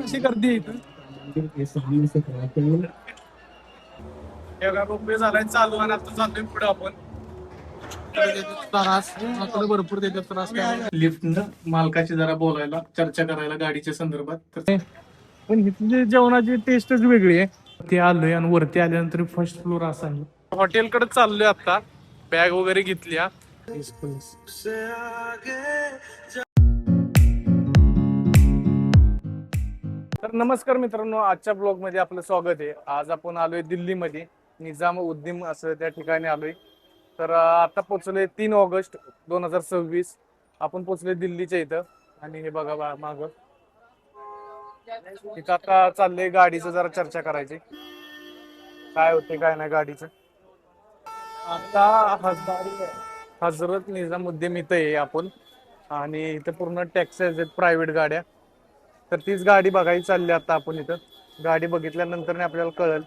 अशी गर्दी आहे इथं. रोपवे झालाय चालू आणि आता चाललोय पुढे आपण. त्रास आपल्याला भरपूर देतात त्रास. लिफ्ट मालकाची जरा बोलायला चर्चा करायला गाडीच्या संदर्भात. पण इथली जेवणाची टेस्टच वेगळी आहे. ते आलोय आणि वरती आल्यानंतर फर्स्ट फ्लोर असा आहे. हॉटेलकडे चाललोय आता. बॅग वगैरे घेतली. तर नमस्कार मित्रांनो, आजच्या ब्लॉग मध्ये आपलं स्वागत आहे. आज आपण आलोय दिल्लीमध्ये निजामुद्दीन असं त्या ठिकाणी आलोय. तर आता पोहोचलोय 3 ऑगस्ट 2026. आपण पोहोचलोय दिल्लीच्या इथं. आणि हे बघा माग इथं आता चाललंय गाडीचं जरा चर्चा करायची, काय होते काय नाही गाडीचं. आता हजरत निजामुद्दीन इथं आहे आपण आणि इथं पूर्ण टॅक्सीज आहेत, प्रायव्हेट गाड्या. तर तीच गाडी बघायची चालली आता आपण इथं. गाडी बघितल्यानंतर आपल्याला कळेल.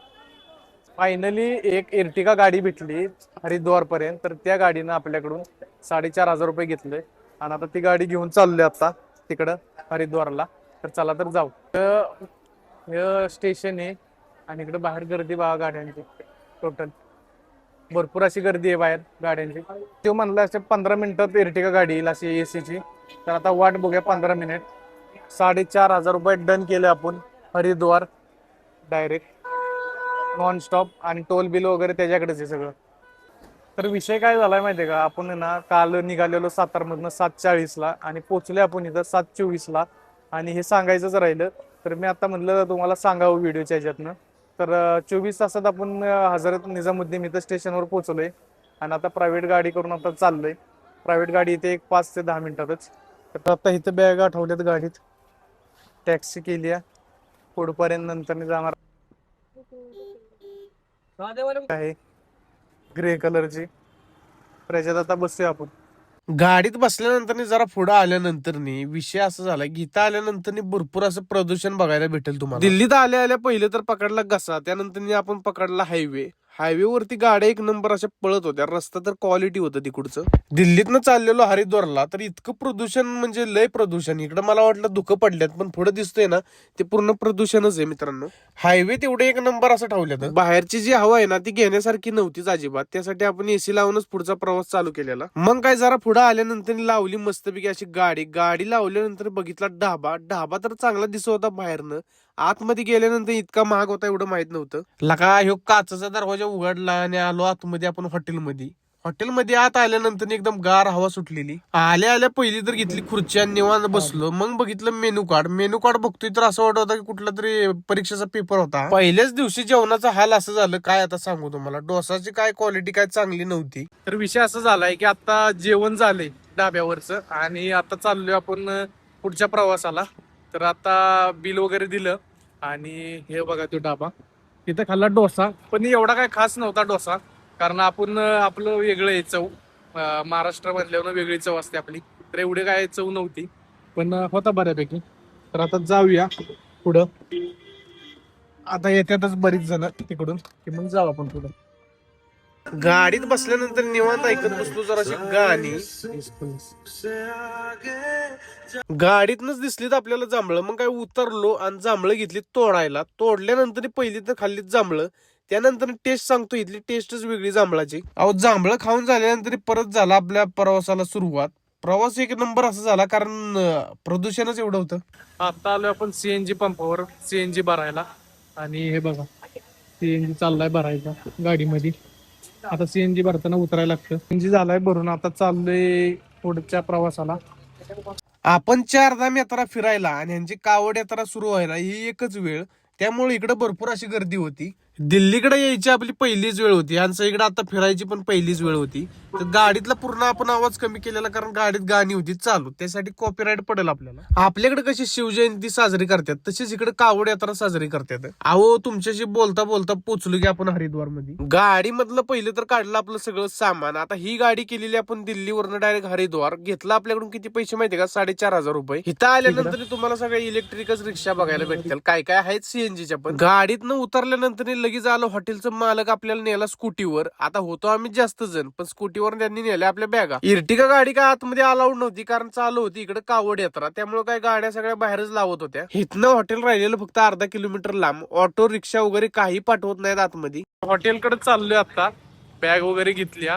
फायनली एक एर्टिगा गाडी भेटली हरिद्वार पर्यंत. तर त्या गाडीनं आपल्याकडून 4,500 रुपये घेतले आणि आता ती गाडी घेऊन चाललोय आता तिकडं हरिद्वारला. तर चला तर जाऊ. हे स्टेशन आहे आणि इकडे बाहेर गर्दी बघा गाड्यांची. टोटल भरपूर अशी गर्दी आहे बाहेर गाड्यांची. तो म्हणला असे 15 मिनिटात एर्टिगा गाडी येईल अशी एसीची. तर आता वाट बघूया 15 मिनिट. 4,500 रुपये डन केले आपण. हरिद्वार डायरेक्ट नॉन स्टॉप आणि टोल बिल वगैरे त्याच्याकडेच आहे सगळं. तर विषय काय झालाय माहितीये का, आपण ना काल निघालेलो सातारमधनं 7:40ला आणि पोहोचले आपण इथं 7:24ला. आणि हे सांगायचंच राहिलं तर मी आता म्हटलं तुम्हाला सांगावं व्हिडिओच्या ह्याच्यातनं. तर 24 तासात आपण हजरत निजामुद्दीन इथं स्टेशनवर पोहोचलोय आणि आता प्रायव्हेट गाडी करून आता चाललोय. प्रायव्हेट गाडी इथे एक 5 ते 10 मिनिटातच. तर आता इथं बॅग आठवल्यात गाडीत. टॅक्सी केली आहे पुढपर्यंत, नंतर जाणार आहे ग्रे कलरची. त्याच्यात आता बसूया आपण. गाडीत बसल्यानंतर जरा पुढे आल्यानंतर विषय असा झाला की इथं आल्यानंतर भरपूर असं प्रदूषण बघायला भेटेल तुम्हाला. दिल्लीत आल्या पहिले तर पकडला घसा, त्यानंतर आपण पकडला हायवे वरती गाड्या एक नंबर अशा पळत होत्या. रस्ता तर क्वालिटी होतं तिकडचं. दिल्लीतनं चाललेलो हरिद्वारला तर इतकं प्रदूषण म्हणजे लय प्रदूषण. इकडं मला वाटलं धुकं पडल्यात पण पुढे दिसतोय ना ते पूर्ण प्रदूषणच आहे मित्रांनो. हायवे तेवढे एक नंबर असं ठेवल्यात. बाहेरची जी हवा आहे ना ती घेण्यासारखी नव्हतीच अजिबात. त्यासाठी आपण एसी लावूनच पुढचा प्रवास चालू केलेला. मग काय जरा पुढे आल्यानंतर लावली मस्तपैकी अशी गाडी लावल्यानंतर बघितला ढाबा तर चांगला दिसत होता बाहेरनं. आतमध्ये गेल्यानंतर इतका महाग होता एवढं माहित नव्हतं. लका ह्यो काचचा दरवाजा उघडला आणि आलो आतमध्ये आपण हॉटेलमध्ये आत आल्यानंतर एकदम गार हवा सुटलेली. आल्या पहिली तर घेतली खुर्ची आणि निवांत बसलो. मग बघितलं मेनू कार्ड बघतोय तर असं वाटत होता की कुठला तरी परीक्षेचा पेपर होता. पहिल्याच दिवशी जेवणाचा हाल असं झालं काय आता सांगू तुम्हाला. डोसाची काय क्वालिटी काय चांगली नव्हती. तर विषय असा झालाय की आता जेवण झालंय डाब्यावरचं आणि आता चाललोय आपण पुढच्या प्रवासाला. तर आता बिल वगैरे दिलं आणि हे बघा तो डाबा. तिथं खाल्ला डोसा, पण एवढा काय खास नव्हता डोसा. कारण आपण आपलं वेगळं आहे चव. महाराष्ट्र मधल्यावर वेगळी चव असते आपली. तर एवढी काय चव नव्हती पण होता बऱ्यापैकी. तर आता जाऊया पुढं. आता येतातच बरीच जण तिकडून की मग जाऊ आपण पुढं. गाडीत बसल्यानंतर निवांत ऐकत बसलो जराशी गाणी. गाडीतनच दिसलीत आपल्याला जांभळं. मग काय उतरलो आणि जांभळं घेतली तोडायला. तोडल्यानंतर पहिली तर खाल्लीत जांभळं. त्यानंतर टेस्ट सांगतो, इथली टेस्टच वेगळी जांभळाची. अहो जांभळं खाऊन झाल्यानंतर परत झाला आपल्या प्रवासाला सुरुवात. प्रवास एक नंबर असा झाला कारण प्रदूषणच एवढं होतं. आता आलोय आपण सीएनजी पंपावर सीएनजी भरायला. आणि हे बघा सीएनजी चाललाय भरायचा गाडीमध्ये. आता सीएनजी भरताना उतरायला लागतं. सीएनजी झालाय भरून, आता चाललोय पुढच्या प्रवासाला. आपण 4धाम यात्रा फिरायला आणि ह्यांची कावड यात्रा सुरू व्हायला ही एकच वेळ. त्यामुळे इकडे भरपूर अशी गर्दी होती. दिल्लीकडे यायची आपली पहिलीच वेळ होती आणि इकडे आता फिरायची पण पहिलीच वेळ होती. तर गाडीतला पूर्ण आपण आवाज कमी केलेला कारण गाडीत गाणी होती चालू. त्यासाठी कॉपीराईट पडेल आपल्याला. आपल्याकडे कशी शिवजयंती साजरी करतात तशीच इकडे कावड यात्रा साजरी करतात. अहो तुमच्याशी बोलता पोचलो की आपण हरिद्वार मध्ये. गाडी मधलं पहिलं तर काढलं आपलं सगळं सामान. आता ही गाडी केलेली आपण दिल्लीवरनं डायरेक्ट हरिद्वार. घेतला आपल्याकडून किती पैसे माहितीये का, 4,500 रुपये. इथं आल्यानंतर तुम्हाला सगळ्या इलेक्ट्रिकच रिक्षा बघायला भेटतील. काय काय आहेत सीएनजीच्या. पण गाडीतनं उतरल्यानंतर लगेच आलं हॉटेलचं मालक आपल्याला नेला स्कूटीवर. आता होतो आम्ही जास्त जण, पण स्कूटीवर त्यांनी नेल्या आपल्या बॅगा. इर्टिगा गाडी काय आतमध्ये अलाउड नव्हती, कारण चालू होती इकडे कावड यात्रा, त्यामुळे काय गाड्या सगळ्या बाहेरच लावत होत्या. इथनं हॉटेल राहिलेलं फक्त अर्धा किलोमीटर लांब. ऑटो रिक्षा वगैरे काही पाठवत नाहीत आतमध्ये. हॉटेलकडे चाललोय आता, बॅग वगैरे घेतली.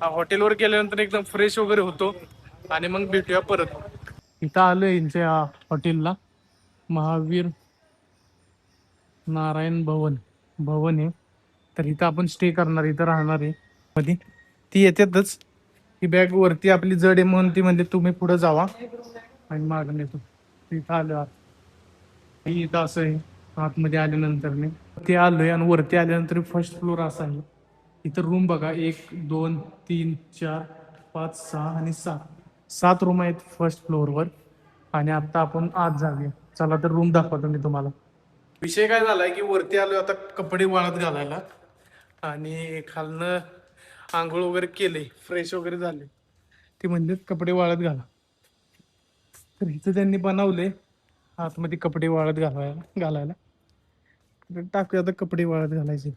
हॉटेलवर गेल्यानंतर एकदम फ्रेश वगैरे होतो आणि मग भेटूया परत. इथं आलोय यांच्या हॉटेलला, महावीर नारायण भवन आहे. तर इथं आपण स्टे करणार, इथं राहणार आहे. मध्ये ती येतातच, ही बॅग वरती आपली जड आहे म्हणून ती म्हणजे तुम्ही पुढे जावा आणि मागून येतो. इथं आलो, इथं असं आहे. आतमध्ये आल्यानंतर ते आलोय आणि वरती आल्यानंतर फर्स्ट फ्लोर असा आहे. इथं रूम बघा, 1 2 3 4 5 6 आणि 7 रूम आहेत फर्स्ट फ्लोअरवर. आणि आता आपण आत जाऊया. चला तर रूम दाखवतो मी तुम्हाला. विषय काय झालाय की वरती आलोय आता कपडे वाळत घालायला, आणि खालनं आंघोळ वगैरे केले, फ्रेश वगैरे झाले. ते म्हणजे कपडे वाळत घाला. तर इथं त्यांनी बनवले आतमध्ये कपडे वाळत घालायला. तर टाकूया आता कपडे वाळत घालायचे.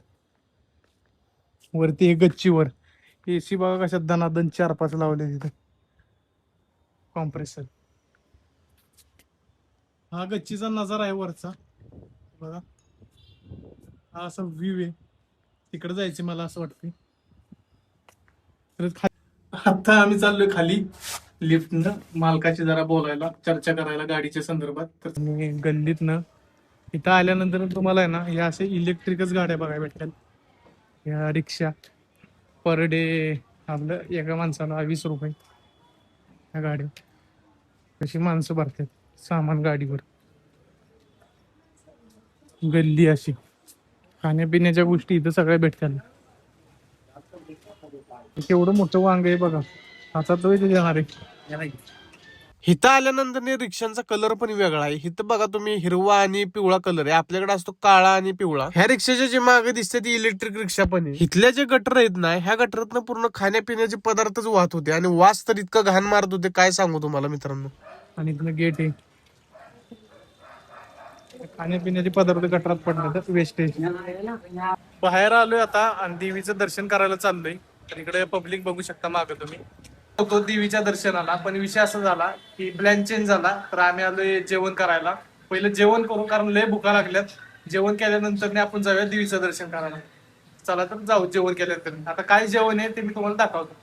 वरती हे गच्चीवर AC बघा कशा दनादन 4-5 लावले तिथे, कॉम्प्रेसर. हा गच्चीचा नजारा आहे वरचा बघा. हा असा व्ह्यू आहे, तिकडे जायचे मला असं वाटतं. आता आम्ही चाललोय खाली लिफ्टनं, मालकाची जरा बोलायला, चर्चा करायला गाडीच्या संदर्भात. तर गल्लीतनं इथं आल्यानंतर तुम्हाला आहे ना या असे इलेक्ट्रिकच गाड्या बघायला भेटतात. या रिक्षा पर डे आपलं एका माणसाला 20 रुपये ह्या गाडी. कशी माणसं भरतात सामान गाडीवर. गल्ली अशी, खाण्यापिण्याच्या गोष्टी इथं सगळ्या भेटतात. केवढं मोठं वांग आहे बघा, आता तो इथे देणार आहे. इथं आल्यानंतर रिक्षांचा कलर पण वेगळा आहे. इथं बघा तुम्ही, हिरवा आणि पिवळा कलर आहे. आपल्याकडे असतो काळा आणि पिवळा. ह्या रिक्षाच्या जे मागे दिसते ती इलेक्ट्रिक रिक्षा पण आहे. इथल्या जे गटर आहेत ना, ह्या गटरातनं पूर्ण खाण्यापिण्याचे पदार्थच वाहत होते आणि वास तर इतकं घाण मारत होते, काय सांगू तुम्हाला मित्रांनो. आणि इथलं गेट आहे, खाण्यापिण्याचे पदार्थ गटरात पडतात, वेस्टेज. बाहेर आलोय आता आणि देवीचं दर्शन करायला चाललोय. तर इकडे पब्लिक बघू शकता मागे तुम्ही. तो देवीच्या दर्शनाला, पण विषय असा झाला की प्लॅन चेंज झाला. तर आम्ही आलोय जेवण करायला. पहिलं जेवण करू, कारण लय भुका लागल्यात. जेवण केल्यानंतर आपण जाऊया देवीचं दर्शन करायला. चला तर जाऊ जेवण केल्यानंतर. आता काय जेवण आहे ते मी तुम्हाला दाखवतो.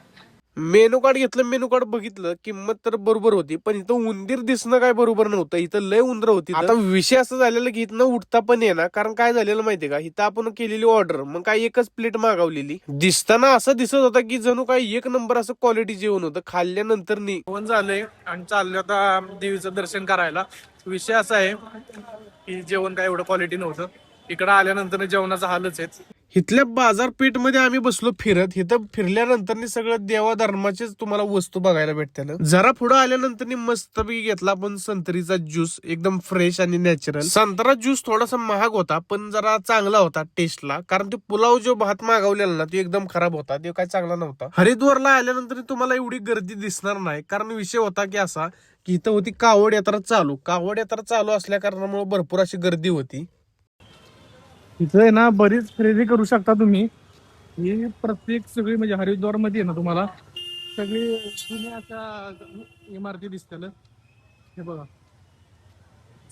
मेनू कार्ड घेतलं, मेनू कार्ड बघितलं, किंमत तर बरोबर होती, पण इथं उंदीर दिसणं काय बरोबर नव्हतं. इथं लय उंदर होती. आता विषय असं झालेला की इथनं उठता पण येणार, कारण काय झालेलं माहितीये का, इथं आपण केलेली ऑर्डर, मग काय एकच प्लेट मागवलेली. दिसताना असं दिसत होता की जणू काय एक नंबर असं क्वालिटी जेवण होतं. खाल्ल्यानंतर जेवण झालंय आणि चाललं आता देवीचं दर्शन करायला. विषय असा आहे की जेवण काय एवढं क्वालिटी नव्हतं. इकडं आल्यानंतर जेवणाचा हालच आहे. इथल्या बाजारपेठ मध्ये आम्ही बसलो फिरत. इथं फिरल्यानंतर सगळं देवा धर्माचेच तुम्हाला वस्तू बघायला भेटतात. जरा पुढे आल्यानंतर मस्तपैकी घेतला आपण संत्रीचा ज्यूस, एकदम फ्रेश आणि नॅचरल. संत्रा ज्यूस थोडासा महाग होता, पण जरा चांगला होता टेस्टला, कारण ते पुलाव जो भात मागवलेला ना, तो एकदम खराब होता, तो काय चांगला नव्हता. हरिद्वारला आल्यानंतर तुम्हाला एवढी गर्दी दिसणार नाही, कारण विषय होता की असा की इथं होती कावड यात्रा चालू. कावड यात्रा चालू असल्या कारणामुळे भरपूर अशी गर्दी होती. इथं आहे ना बरीच खरेदी करू शकता तुम्ही. ही प्रत्येक सगळी म्हणजे हरिद्वार मध्ये आहे ना तुम्हाला सगळी जुन्या अशा इमारती दिसतील. हे बघा,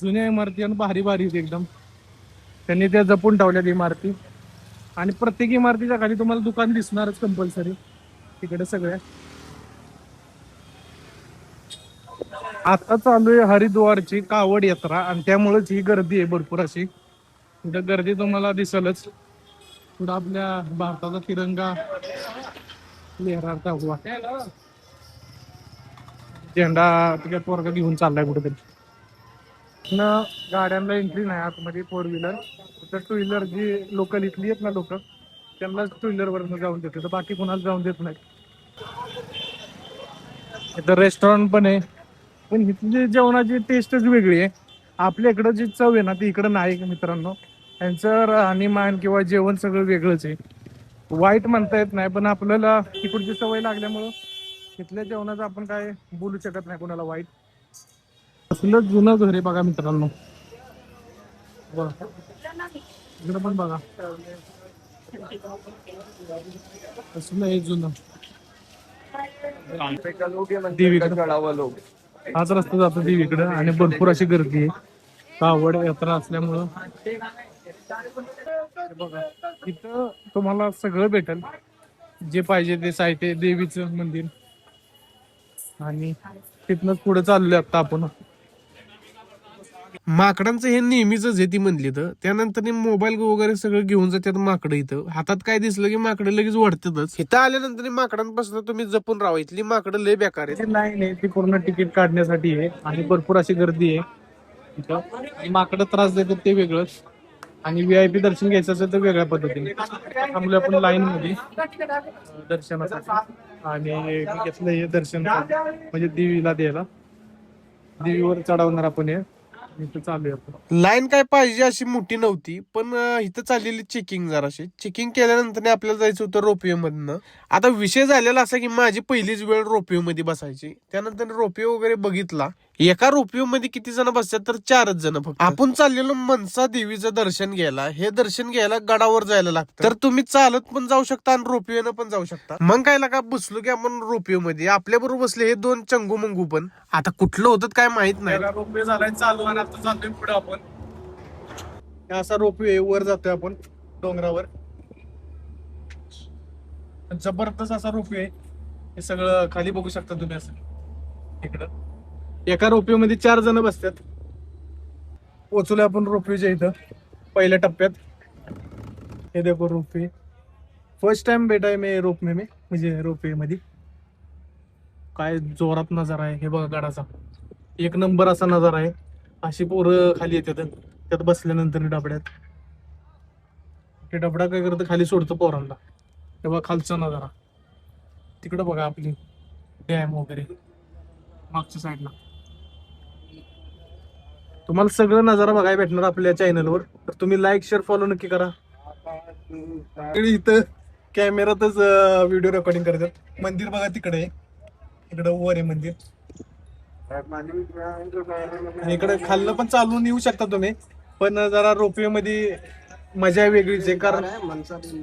जुन्या इमारती आणि भारी भारी एकदम. त्यांनी त्या जपून ठेवल्यात इमारती. आणि प्रत्येक इमारतीच्या खाली तुम्हाला दुकान दिसणारच कंपल्सरी. तिकडे सगळ्या आता चालू आहे हरिद्वारची कावड यात्रा, आणि त्यामुळेच ही गर्दी आहे भरपूर अशी. इथं गर्दी तुम्हाला दिसलच. पुढं आपल्या भारताचा तिरंगा लहराता हुआ, झेंडा तिकडे पोरगा घेऊन चाललाय कुठेतरी. न गाड्यांना एंट्री नाही आतमध्ये, 4 व्हीलर. तर 2 व्हीलर जी लोकल इथली आहेत ना लोक, त्यांनाच 2 व्हीलर वरनं जाऊन देते, तर बाकी कोणाला जाऊन देत नाही. इथं रेस्टॉरंट पण आहे, पण इथली जेवणाची टेस्टच वेगळी आहे. आपल्या इकडं जी चव आहे ना ती इकडं नाही मित्रांनो. त्यांचं राहणीमान किंवा जेवण सगळं वेगळंच आहे. वाईट म्हणता येत नाही, पण आपल्याला तिकडची सवय लागल्यामुळं इथल्या जेवणाचं आपण काय बोलू शकत नाही कोणाला वाईट. असलं जुनं घर आहे बघा मित्रांनो. बघा इकडं पण बघा कसलं आहे जुनं देवीकडं. हाच रस्ता जातो देवीकडं आणि भरपूर अशी गर्दी आहे कावड यात्रा असल्यामुळं. बघा इथं तुम्हाला सगळं भेटेल जे पाहिजे ते साहित्य. देवीचं मंदिर आणि तिथनच पुढे चाललोय आता आपण. माकडांचं हे नेहमीच आहे ती म्हणली तर. त्यानंतर मोबाईल वगैरे सगळं घेऊन जातात माकडं. इथं हातात काय दिसलं की माकडं लगेच वाढतातच. इथं आल्यानंतर माकडांपासून तुम्ही जपून राहा. इथली माकडं लय बेकार आहेत. लाईन आहे ती पूर्ण तिकीट काढण्यासाठी आहे आणि भरपूर अशी गर्दी आहे इथं. आणि माकडं त्रास देतात ते वेगळंच आणि VIP दर्शन घ्यायचं असेल तर वेगळ्या पद्धतीने. थांबलो आपण लाईन मध्ये दर्शनासाठी आणि मी घेतलं हे दर्शन म्हणजे देवीला द्यायला. देवीवर चढवणार आपण हे. इथं चालू आहे आपण. लाईन काय पाहिजे अशी मोठी नव्हती, पण इथं चाललेली चेकिंग जराशी. चेकिंग केल्यानंतर आपल्याला जायचं होतं रोपवे मधनं. आता विषय झालेला असा की माझी पहिलीच वेळ रोपवे मध्ये बसायची. त्यानंतर रोपवे वगैरे बघितला. एका रोपवे मध्ये किती जण बसतात तर 4च जण फक्त. आपण चाललेलो मनसा देवीचं दर्शन घ्यायला. हे दर्शन घ्यायला गडावर जायला लागतं. तर तुम्ही चालत पण जाऊ शकता आणि रोपवेनं पण जाऊ शकता. मग काय लागा बसलो की आपण रोपवे मध्ये. आपल्या बरोबर बसले हे 2 चंगू मंगू. पण आता कुठलं होतं काय माहित नाही. रोपवे झालाय चालू आणि आता चाललोय पुढे आपण. असा रोपवे वर जातोय आपण डोंगरावर. जबरदस्त असा रोपवे. हे सगळं खाली बघू शकता तुम्ही असं इकडं. एका रोपवे मध्ये 4 जण बसतात. पोचलोय आपण रोपवेच्या इथं पहिल्या टप्प्यात. हे देखो रोपवे. फर्स्ट टाइम भेटाय मी रोपवे में म्हणजे रोपवे मध्ये. काय जोरात नजारा आहे हे बघा गडाचा. एक नंबर असा नजारा आहे. अशी पोरं खाली येतात त्यात बसल्यानंतर डबड्यात. ते डबडा काय करतं खाली सोडतं पोरांना. तेव्हा खालचा नजारा तिकडं बघा आपली डॅम वगैरे मागच्या साईडला. तुम्हाला सगळं नजारा बघायला भेटणार आपल्या चॅनलवर. तर तुम्ही लाईक शेअर फॉलो नक्की करा. इथं कॅमेरातच व्हिडिओ रेकॉर्डिंग करतात. मंदिर बघा तिकडे आहे. इकडं वर आहे मंदिर. आणि इकडे खाल्लं पण चालून येऊ शकता तुम्ही. पण जरा रोपवे मध्ये मजा वेगळीच आहे. कारण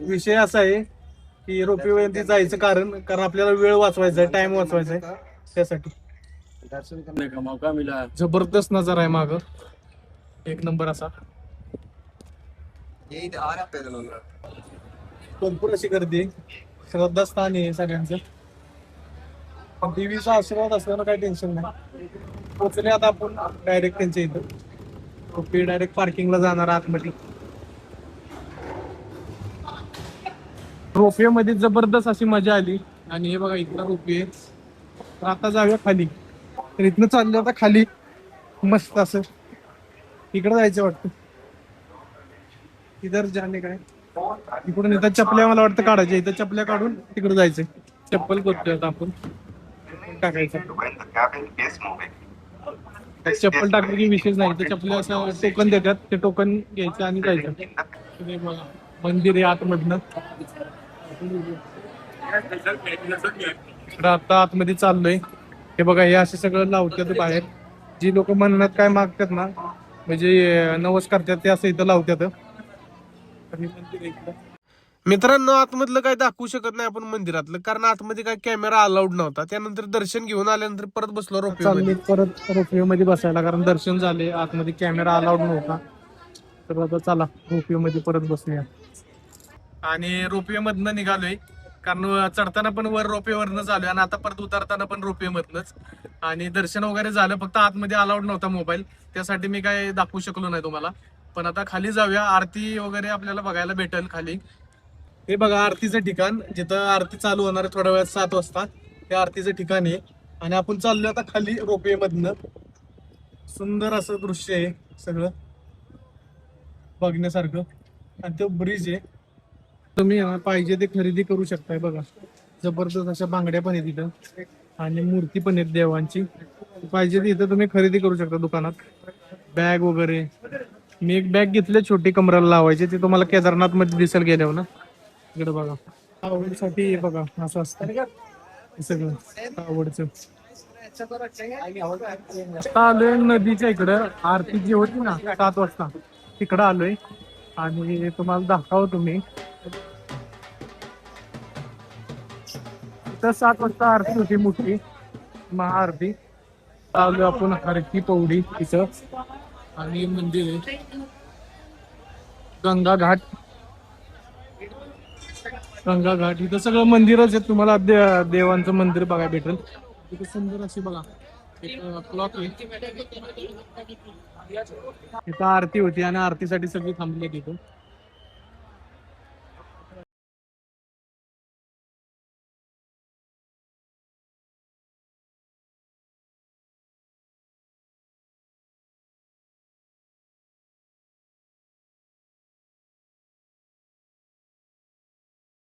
विषय असा आहे की रोपवे मध्ये जायचं कारण आपल्याला वेळ वाचवायचा आहे, टाइम वाचवायचा आहे. त्यासाठी दर्शन करने का मौका मिला। जबरदस्त नजारा आहे माग. एक नंबर असा. भरपूर अशी गर्दी आहे. श्रद्धास्थान आहे सगळ्यांचं. देवीचा आशीर्वाद असल्यानं काही टेन्शन नाही. पोचले आता आपण डायरेक्ट त्यांच्या इथं. डायरेक्ट पार्किंगला जाणार आतमध्ये. रोपवे मध्ये जबरदस्त अशी मजा आली. आणि हे बघा इथला रोपवे. तर आता जाऊया खाली. तर इथनं चाललं आता खाली मस्त असं. इकडे जायचं वाटतं. इधर जाणे काय इकडून इथं चपल्या मला वाटतं काढायच्या. इथं चपल्या काढून तिकडे जायचंय. चप्पल करतोय आता आपण टाकायचं. चप्पल टाकलं की विशेष नाही. तर चपल्या असं टोकन देतात. ते टोकन घ्यायचं आणि जायचं. ते बघा मंदिर आहे आतमधनं. आता आतमध्ये चाललोय. हे बघा हे असे सगळं लावतात बाहेर. जी लोक मन्नत काय मागतात ना म्हणजे नवस करतात ते असं इथं लावतात. मित्रांनो आतमधलं काय दाखवू शकत नाही आपण मंदिरातलं, कारण आतमध्ये काय कॅमेरा अलाउड नव्हता. त्यानंतर दर्शन घेऊन आल्यानंतर परत बसलो रोपवे. परत रोपवे मध्ये बसायला, कारण दर्शन झाले. आतमध्ये कॅमेरा अलाउड नव्हता. तर आता चला रोपवे मध्ये परत बसूया. आणि रोपवे मधनं निघालोय कारण चढताना पण वर रोपवे वरनच आलोय आणि आता परत उतरताना पण रोपवे मधनच. आणि दर्शन वगैरे झालं. फक्त आतमध्ये अलाउड नव्हता मोबाईल. त्यासाठी मी काय दाखवू शकलो नाही तुम्हाला. पण आता खाली जाऊया. आरती वगैरे आपल्याला बघायला भेटेल खाली. हे बघा आरतीचं ठिकाण. जिथं आरती चालू होणार आहे थोड्या वेळात 7 वाजता. ते आरतीचं ठिकाण आहे. आणि आपण चाललोय आता खाली रोपवे मधनं. सुंदर असं दृश्य आहे सगळं बघण्यासारखं. आणि तो ब्रिज आहे. तुम्ही पाहिजे ते खरेदी करू शकताय. बघा जबरदस्त अशा बांगड्या पण आहेत तिथं आणि मूर्ती पण आहेत देवांची. पाहिजे ते इथं तुम्ही खरेदी करू शकता दुकानात. बॅग वगैरे. मी एक बॅग घेतली छोटी कमराला लावायची. ती तुम्हाला केदारनाथ मध्ये दिसेल गेल्यावर ना. इकडे बघा आवडीसाठी बघा असं असतं सगळं आवडचं. आलोय नदीच्या इकडं. आरती जी होती ना 7 वाजता तिकडं आलोय आणि तुम्हाला दाखवतो मी. इथं 7 वाजता आरती होती मोठी महाआरती. आलो आपण हरकी पौडी तिथं आणि मंदिर आहे. गंगा घाट इथं सगळं मंदिरच आहे. तुम्हाला देवांचं मंदिर बघायला भेटेल. इथे सुंदर अशी बघा एक क्लॉक आहे. इथं आरती होती आणि आरतीसाठी सगळी थांबली तिथं.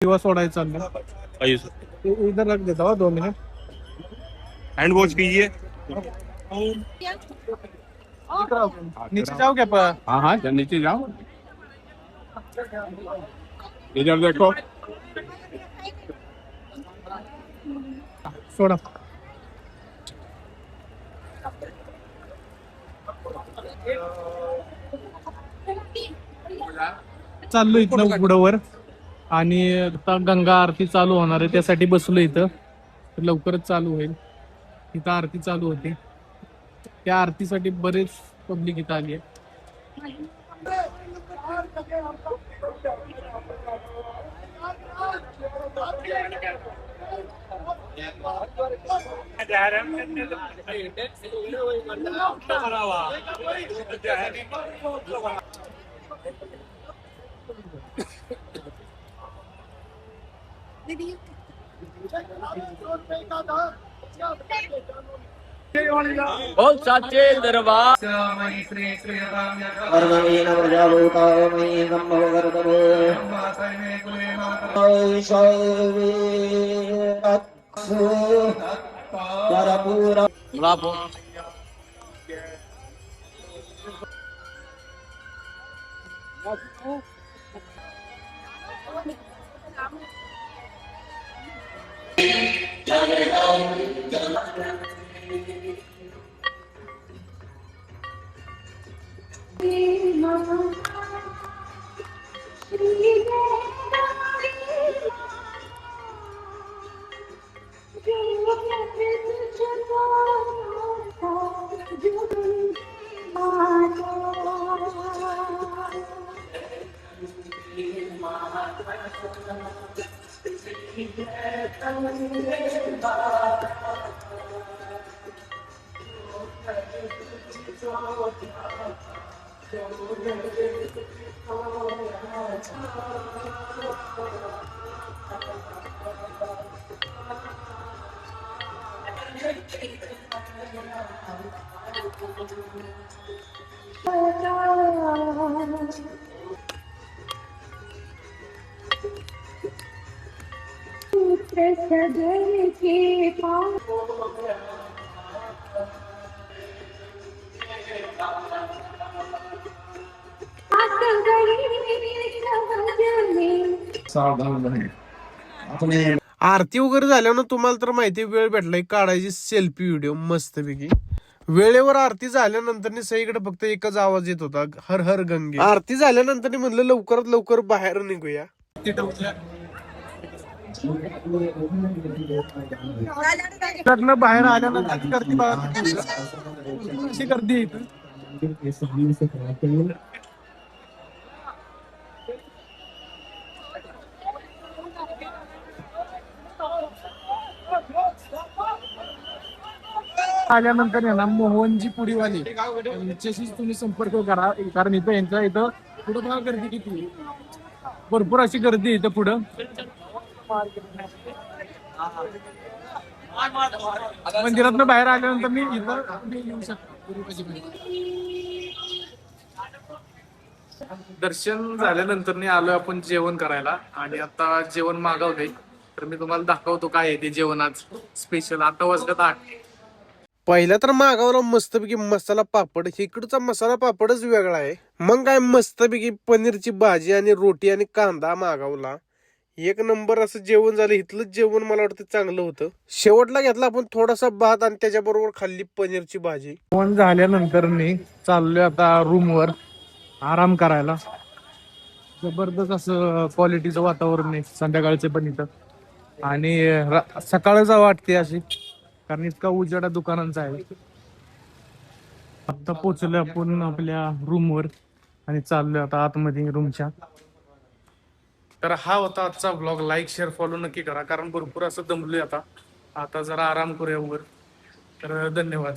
दिवा सोडायचं चाललं. आइए सर, इधर रख देता हूँ 2 मिनट. हैंड वॉश कीजिए। नीचे जाओ क्या हाँ हाँ नीचे जाओ, इधर देखो। सोडा. चाललो इथनं पुढं आणि आता गंगा आरती चालू होणार आहे त्यासाठी बसलो इथं. लवकरच चालू होईल. इथं आरती चालू होती. त्या आरतीसाठी बरेच पब्लिक इथं आली आहे. बहुत साचे दरबार आरती वगैरे झाल्यानं तुम्हाला तर माहिती वेळ भेटलाय काढायची सेल्फी व्हिडिओ मस्तपैकी. वेळेवर आरती झाल्यानंतर सगळीकडे फक्त एकच आवाज येत होता, हर हर गंगे. आरती झाल्यानंतर म्हणलं लवकरात लवकर बाहेर निघूया. लग्न बाहेर आल्यानंतर गर्दी बघा कशी गर्दी आहे इथं. आल्यानंतर आहे ना मोहनजी पुरीवाली यांच्याशीच तुम्ही संपर्क करा, कारण इथं यांच्या इथं पुढं बघा गर्दी किती भरपूर अशी गर्दी आहे इथं पुढं. मंदिरातनं बाहेर आल्यानंतर मी इथं येऊ शकतो. दर्शन झाल्यानंतर आलोय आपण जेवण करायला आणि आता जेवण मागवलंय तर मी तुम्हाला दाखवतो काय आहे ते जेवण आज स्पेशल. आता वाजल्यात 8. पहिला तर मागावला मस्तपैकी मसाला पापड. इकडचा मसाला पापडच वेगळा आहे. मग काय मस्तपैकी पनीरची भाजी आणि रोटी आणि कांदा मागावला. एक नंबर असं जेवण झालं. इथलं जेवण मला वाटतं चांगलं होतं. शेवटला घेतला आपण थोडासा भात आणि त्याच्याबरोबर खाल्ली पनीरची भाजी. जेवण झाल्यानंतर मी चाललोय आता रूमवर आराम करायला. जबरदस्त असं क्वालिटीचं वातावरण आहे संध्याकाळचे पण इथं. आणि सकाळ जा वाटते अशी, कारण इतका उजेडा दुकानांचा आहे. आता पोहोचलोय आपण आपल्या रूमवर आणि चाललोय आता आतमध्ये रूमच्या. तर हा होता आजचा ब्लॉग. लाईक शेअर फॉलो नक्की करा, कारण भरपूर असं दमलोय आता. आता जरा आराम करूया वर. तर धन्यवाद.